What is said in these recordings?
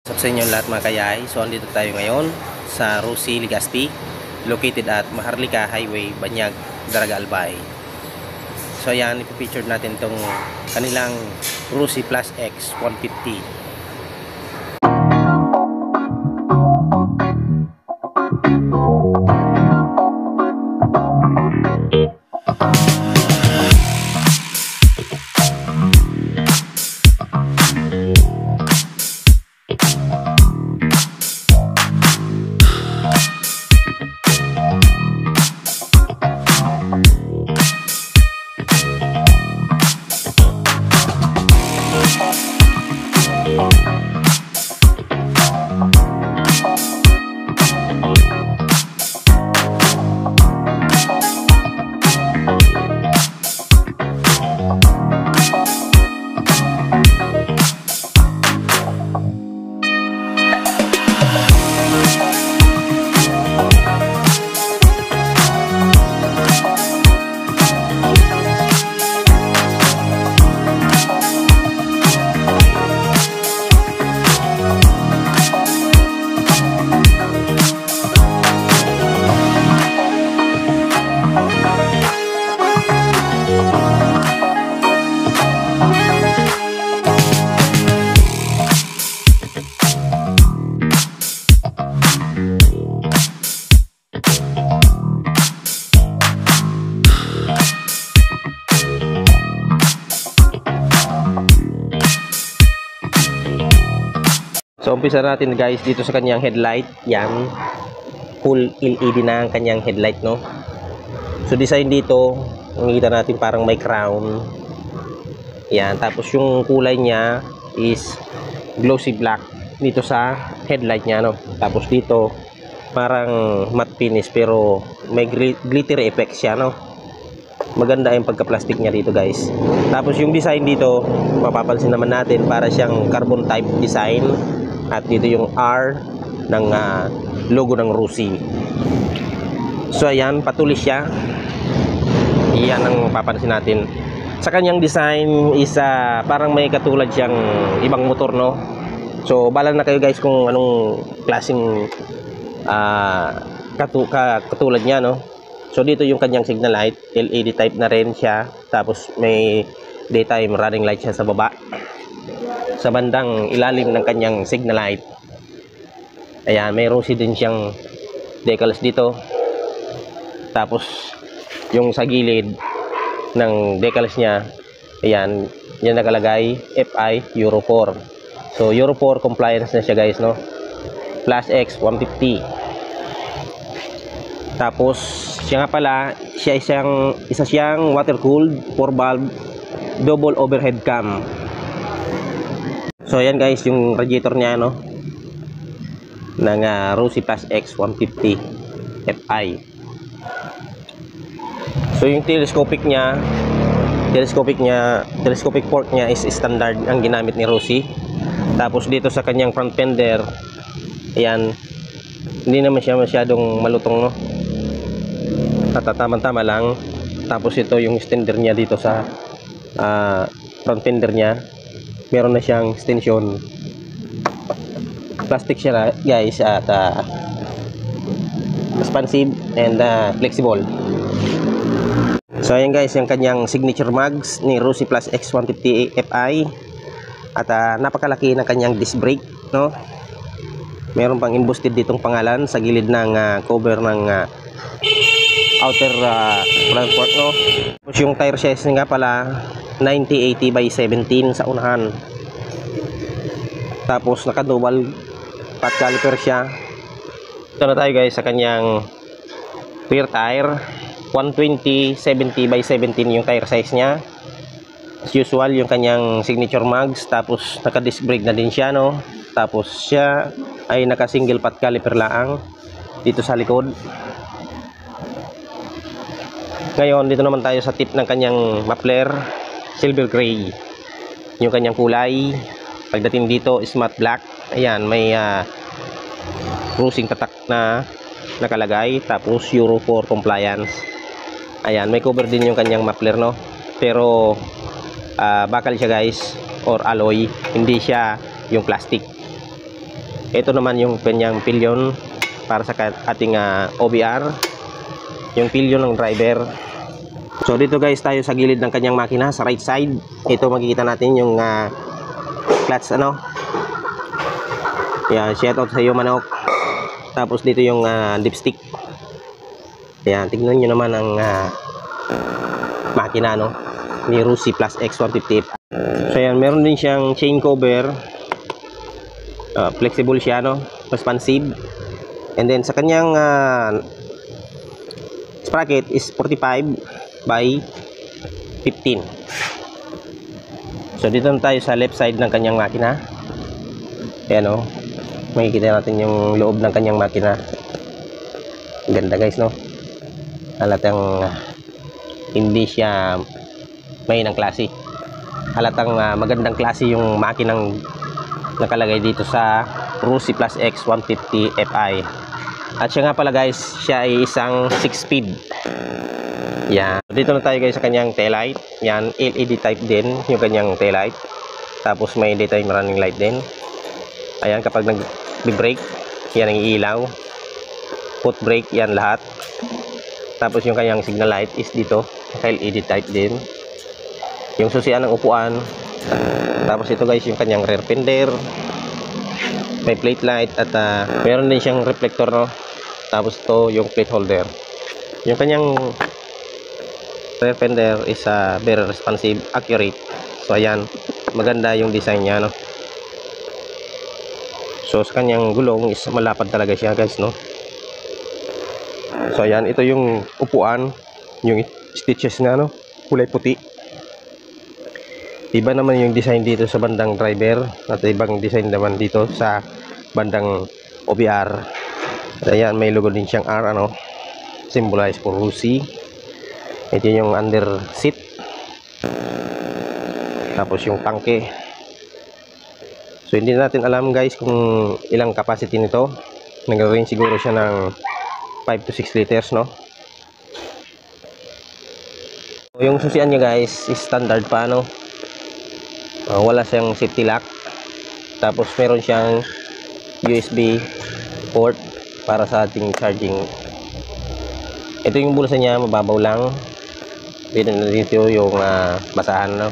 Sa inyo lahat mga kayay. So andito tayo ngayon sa Rosie Legazpi, located at Maharlika Highway, Banyag, Daraga Albay. So ayan, ipipicture natin itong kanilang Rosie Plus X 150. So umpisa natin guys dito sa kanyang headlight. Yan, full LED na ang kanyang headlight, no? So design dito, nakikita natin parang may crown. Yan, tapos yung kulay niya is glossy black dito sa headlight niya, no? Tapos dito parang matte finish pero may glitter effect siya, no? Maganda yung pagka-plastic niya dito guys. Tapos yung design dito, mapapansin naman natin para siyang carbon type design. At dito yung R ng logo ng Rosie. So ayan, patulis siya. Iyan ang papansin natin. Sa kanyang design is parang may katulad siyang ibang motor, no? So bahala na kayo guys kung anong klaseng katulad niya, no? So dito yung kanyang signal light, LED type na rin siya. Tapos may daytime running light siya sa baba, sa bandang ilalim ng kanyang signal light. Ayan, may Rosie din siyang decals dito. Tapos yung sa gilid ng decals niya, ayan, yan nakalagay FI Euro 4. So Euro 4 compliance na siya guys, no? Plus X 150. Tapos siya nga pala, isa siyang water cooled 4 valve double overhead cam. So ayan guys, yung radiator niya, no, ng Rosie Plus X 150 FI. So yung telescopic port niya is standard ang ginamit ni Rosie. Tapos dito sa kanyang front fender, ayan, hindi naman siya masyadong malutong, no, tama lang. Tapos ito yung extender niya dito sa front fender niya. Meron na siyang extension. Plastic siya guys, at responsive and flexible. So ayan guys, yung kanyang signature mags ni Rosie Plus X 150 FI. At napakalaki ng kanyang disc brake, no? Meron pang embossed ditong pangalan sa gilid ng cover ng outer front port, no? Tapos yung tire size nga pala 90/80 by 17 sa unahan. Tapos naka double pat caliper siya. Ito na tayo guys sa kanyang rear tire. 120/70 by 17 yung tire size niya. As usual yung kanyang signature mags. Tapos naka disc brake na din siya, no? Tapos siya ay naka single pat caliper lang dito sa likod. Ngayon dito naman tayo sa tip ng kanyang muffler. Silver gray yung kanyang kulay. Pagdating dito is matte black. Ayan, may cruising tatak na nakalagay. Tapos Euro 4 compliance. Ayan, may cover din yung kanyang muffler, no? Pero bakal siya guys, or alloy, hindi siya yung plastic. Ito naman yung kanyang pillion para sa ating OBR, yung pillion ng driver. So dito guys tayo sa gilid ng kanyang makina sa right side. Ito makikita natin yung clutch ano. Yan, shout out sa iyo Manok. Tapos dito yung dipstick. Yan, tignan nyo naman ang makina no, ni Rusi Plus X 150. So yan, meron din siyang chain cover. Flexible siya no, responsive. And then sa kanyang sprocket is 45 by 15. So dito na tayo sa left side ng kanyang makina. Ayan o, makikita natin yung loob ng kanyang makina. Ganda guys no, halatang hindi siya may ng klase. Halatang magandang klase yung makinang nakalagay dito sa Rusi Plus X 150 Fi. At siya nga pala guys, siya ay isang 6-speed. Yan. Dito na tayo guys sa kanyang taillight. Yan, LED type din yung kanyang taillight. Tapos may daytime running light din. Ayan, kapag nag-brake, yan ang ilaw. Foot brake, yan lahat. Tapos yung kanyang signal light is dito, LED type din. Yung susian ng upuan. Tapos ito guys yung kanyang rear fender. May plate light at meron din siyang reflector no. Tapos to yung plate holder. Yung kanyang rear fender is very responsive, accurate. So ayan, maganda yung design niya no. So sa kanyang gulong is malapad talaga siya guys no. So ayan, ito yung upuan, yung stitches na no, kulay puti. Iba naman yung design dito sa bandang driver at ibang design naman dito sa bandang OBR. Ayan, may logo din siyang R ano, symbolize for Rusi. Ito yung under seat. Tapos yung tangke. So hindi natin alam guys kung ilang capacity nito. Nag-range siguro siya ng 5 to 6 liters no. So, yung susian niya guys is standard pa no. Wala siyang safety lock. Tapos meron siyang USB port para sa ating charging. Ito yung bulsa niya, mababaw lang. Dito na dito yung basahan no.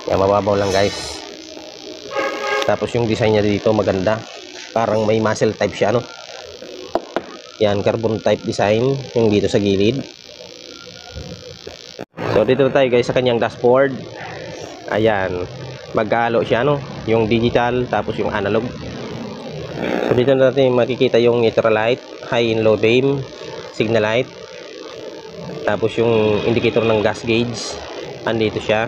Yan, mababaw lang guys. Tapos yung design niya dito maganda. Parang may muscle type siya no. Yan, carbon type design yung dito sa gilid. So dito na tayo guys sa kanyang dashboard. Ayan, magkahalo siya no, yung digital tapos yung analog. So dito natin makikita yung neutral light, high and low beam, signal light. Tapos yung indicator ng gas gauge, andito siya.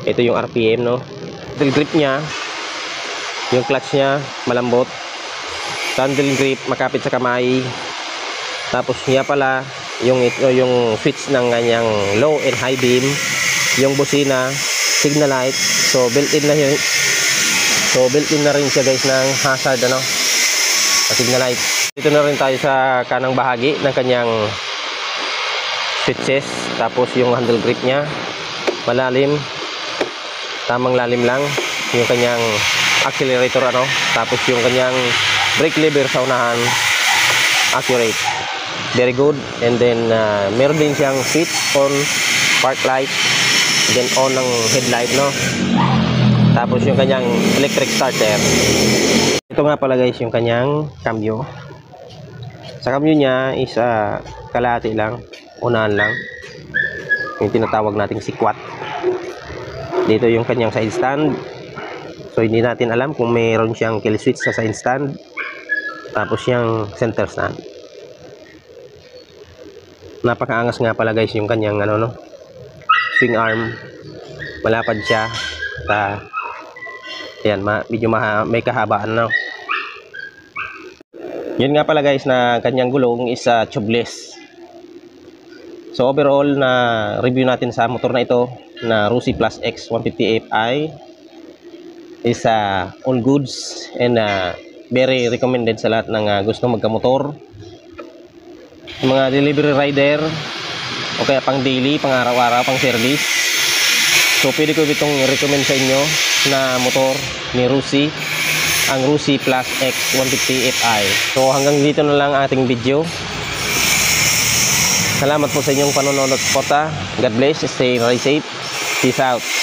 Ito yung RPM no. Handle grip niya, yung clutch niya malambot. Handle grip makapit sa kamay. Tapos niya pala yung switch ng kanyang low and high beam, yung busina, signal light. So built-in na yun. So built-in na rin siya guys ng hazard ano, signal light. Dito na rin tayo sa kanang bahagi ng kanyang switches. Tapos yung handle grip niya malalim, tamang lalim lang. Yung kanyang accelerator ano, tapos yung kanyang brake lever sa unahan, accurate, very good. And then meron din siyang switch on park light, then on ng headlight no. Tapos yung kanyang electric starter. Ito nga pala guys yung kanyang cambio. Sa cambio niya is kalahati lang, unahan lang, yung tinatawag nating sikwat. Dito yung kanyang side stand. So hindi natin alam kung mayroon siyang kill switch sa side stand. Tapos yung center stand. Napakaangas nga pala guys yung kanyang ano no, swing arm. Malapad siya. Ayan, medyo may kahabaan no. Yun nga pala guys na kanyang gulong is tubeless. So overall na review natin sa motor na ito na Rusi Plus X 150 Fi is all goods and very recommended sa lahat ng gusto magkamotor, mga delivery rider o kaya pang daily, pang araw-araw, pang service. So pwede ko itong recommend sa inyo na motor ni Rusi ang Rusi Plus X 150 Fi. So hanggang dito na lang ating video. Salamat po sa inyong panonood at suporta. God bless, stay safe. Peace out.